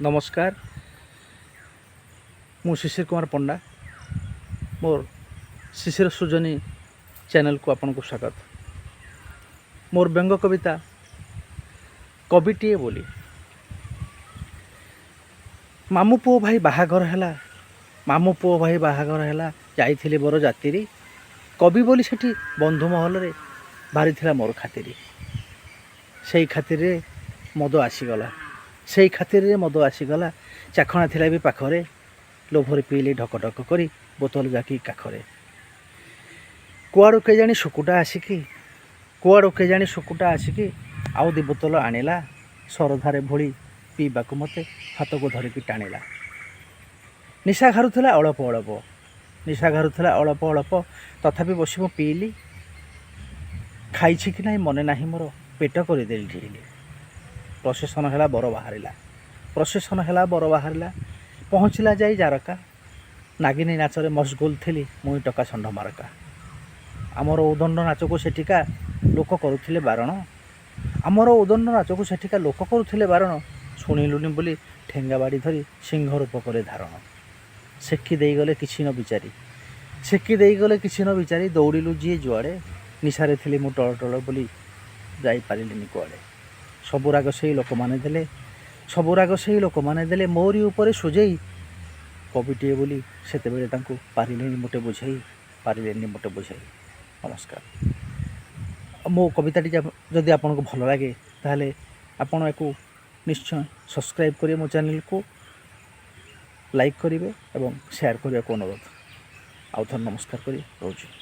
नमस्कार मु शिशिर कुमार पंडा मोर शिशिर सुजनी चैनल को आपन को स्वागत। मोर व्यंग कविता कविटीए बोली मामू पुओ भाई बाहाघर है मामू पुओ भाई बाहाघर है जाइथिले बर जातिरी कवि बोली सेठी बंधु महल रे बारी थिला मोर खातिरी सेई खातिर रे मद आसीगला सेई खातिर रे मद आसीगला चाखणा थिला भी पाखरे लोभरे पीले ढक ढक करी बोतल जाकी काखरे कुआड़ू के जानी सुकुटा आसिकी कुआड़ू के जानी सुकुटा आसिकी आउ दी बोतल आनिला सरधारे भोली पीबाकू मते हाथ को धरिकी टाणिला निशा घारुला अल्प अल्प निशा घारुला अल्प अल्प तथापि बसी मु पीली खाई कि ना मने ना मोर पेट करदेली ढिली प्रसेसन है बर बाहर प्रसेसन है बर बाहर पहुँचला जाई जारका नागिनी नाचरे मशगुल थी मुई टका षंढ मारका आमर उदंड नाच को सेठिका लोक करुले बारण आमर उदंड नाच को सेठिका लोक करुले बारण शुणिलुनि बोली ठेंगा बाड़ी धरी सिंह रूप करे धारण सेकी देई गले किछि न विचारी सेकी देई गले किछि न विचारी दौड़िलु जी जुआड़े निशारे थी मु टल टल बोली जाई पारिलिनी कुआड़े सबु राग से लोक माने देले सबु राग से लोक माने देले मोरी उपरे सुजेई कविटीए बोली सेते बेले तांकु पारिलेनी मोटे बुझाई पारिलेनी मोटे बुझाई। नमस्कार। मो कविताटी जदि आपन को भल लगे ताहले आपन एको निश्चय सब्सक्राइब करिए मो चैनल को लाइक करिवे एवं शेयर करिया को अनुरोध आउ थर नमस्कार करी रोज।